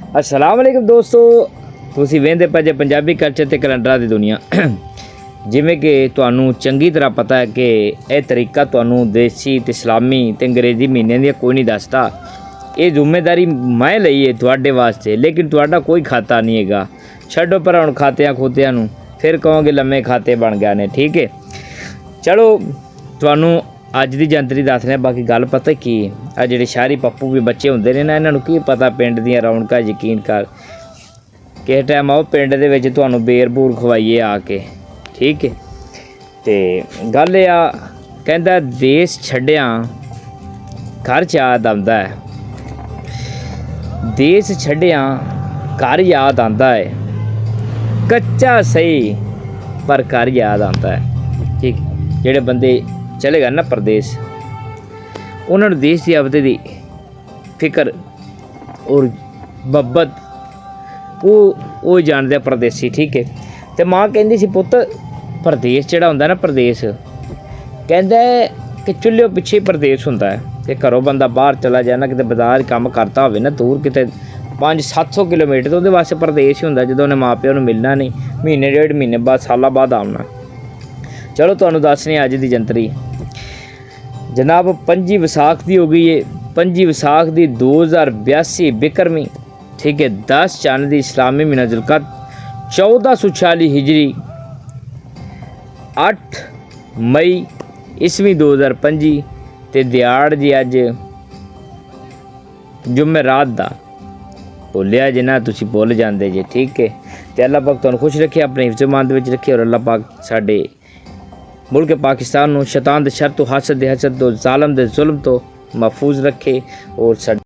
अस्सलाम वालेकुम दोस्तों, ਤੁਸੀਂ ਵੇਖਦੇ ਪਏ ਜੇ ਪੰਜਾਬੀ ਕਲਚਰ ਤੇ ਕੈਲੰਡਰਾਂ ਦੀ ਦੁਨੀਆ। ਜਿਵੇਂ ਕਿ ਤੁਹਾਨੂੰ ਚੰਗੀ ਤਰ੍ਹਾਂ ਪਤਾ ਹੈ ਕਿ ਇਹ ਤਰੀਕਾ ਤੁਹਾਨੂੰ ਦੇਸੀ ਤੇ ਇਸਲਾਮੀ ਤੇ ਅੰਗਰੇਜ਼ੀ ਮਹੀਨਿਆਂ ਦੀ ਕੋਈ ਨਹੀਂ ਦੱਸਦਾ। ਇਹ ਜ਼ਿੰਮੇਵਾਰੀ ਮੈਂ ਲਈ ਹੈ ਤੁਹਾਡੇ ਵਾਸਤੇ, ਲੇਕਿਨ ਤੁਹਾਡਾ ਕੋਈ ਖਾਤਾ ਨਹੀਂ ਹੈਗਾ। ਛੱਡੋ ਪਰ ਹੁਣ ਖਾਤਿਆਂ ਖੋਤਿਆਂ ਨੂੰ, ਫਿਰ ਕਹੋਗੇ ਲੰਮੇ ਖਾਤੇ ਬਣ ਗਏ ਨੇ। ਠੀਕ ਹੈ, ਚਲੋ ਤੁਹਾਨੂੰ ਅੱਜ ਦੀ ਜੰਤਰੀ ਦੱਸਦੇ ਹਾਂ। ਬਾਕੀ ਗੱਲ ਪਤਾ ਕੀ ਆ, ਜਿਹੜੇ ਸ਼ਹਿਰੀ ਪੱਪੂ ਵੀ ਬੱਚੇ ਹੁੰਦੇ ਨੇ ਨਾ, ਇਹਨਾਂ ਨੂੰ ਕੀ ਪਤਾ ਪਿੰਡ ਦੀਆਂ ਰੌਣਕਾਂ। ਯਕੀਨ ਕਰ ਕਿਸੇ ਟਾਈਮ ਆਓ ਪਿੰਡ ਦੇ ਵਿੱਚ ਤੁਹਾਨੂੰ ਬੇਰ ਬੂਰ ਖਵਾਈਏ ਆ ਕੇ। ਠੀਕ ਹੈ, ਤੇ ਗੱਲ ਇਹ ਆ, ਕਹਿੰਦਾ ਦੇਸ਼ ਛੱਡਿਆ ਘਰ ਯਾਦ ਆਉਂਦਾ ਹੈ, ਦੇਸ਼ ਛੱਡਿਆ ਘਰ ਯਾਦ ਆਉਂਦਾ ਹੈ, ਕੱਚਾ ਸਹੀ ਪਰ ਘਰ ਯਾਦ ਆਉਂਦਾ ਹੈ। ਠੀਕ, ਜਿਹੜੇ ਬੰਦੇ ਚਲੇ ਗਏ ਨਾ ਪ੍ਰਦੇਸ਼, ਉਹਨਾਂ ਨੂੰ ਦੇਸ਼ ਦੀ ਆਬਦੇ ਦੀ ਫਿਕਰ ਔਰ ਮੁਹੱਬਤ ਉਹ ਜਾਣਦੇ ਆ ਪ੍ਰਦੇਸੀ। ਠੀਕ ਹੈ, ਤੇ ਮਾਂ ਕਹਿੰਦੀ ਸੀ ਪੁੱਤ ਪ੍ਰਦੇਸ਼ ਜਿਹੜਾ ਹੁੰਦਾ ਨਾ, ਪ੍ਰਦੇਸ਼ ਕਹਿੰਦਾ ਕਿ ਚੁੱਲ੍ਹੇ ਪਿੱਛੇ ਪ੍ਰਦੇਸ਼ ਹੁੰਦਾ ਹੈ। ਤੇ ਘਰੋਂ ਬੰਦਾ ਬਾਹਰ ਚਲਾ ਜਾਏ ਨਾ, ਕਿਤੇ ਬਾਜ਼ਾਰ ਕੰਮ ਕਰਦਾ ਹੋਵੇ ਨਾ ਦੂਰ ਕਿਤੇ 500-700 ਕਿਲੋਮੀਟਰ, ਤਾਂ ਉਹਦੇ ਵਾਸਤੇ ਪ੍ਰਦੇਸ਼ ਹੀ ਹੁੰਦਾ। ਜਦੋਂ ਉਹਨੇ ਮਾਂ ਪਿਓ ਨੂੰ ਮਿਲਣਾ ਨਹੀਂ, ਮਹੀਨੇ ਡੇਢ ਮਹੀਨੇ ਬਾਅਦ ਸਾਲਾਂ ਬਾਅਦ ਆਉਣਾ। ਚਲੋ ਤੁਹਾਨੂੰ ਦੱਸਣੀ ਅੱਜ ਦੀ ਜੰਤਰੀ ਜਨਾਬ। 25 ਵਿਸਾਖ ਦੀ ਹੋ ਗਈ ਹੈ, 25 ਵਿਸਾਖ ਦੀ 2082 ਬਿਕਰਮੀ। ठीक है, 10 चंद दी इस्लामी महीना जुल्कद 1446 हिजरी 8 मई ईस्वी 2025 ते दिहाड़ जी अज जुम्मे रात दा भुलिया जे ना, तुसी भुल जाते जे। ठीक है, तो अल्लाह पाक तुहानू खुश रखे, अपने हिफ्ज़-ए-मान दे विच रखे, और अल्लाह पाक साडे मुल्क पाकिस्तान नू शैतान दे शर तो हसद दे हसद तो ज़ालम दे जुल्म तो महफूज रखे, और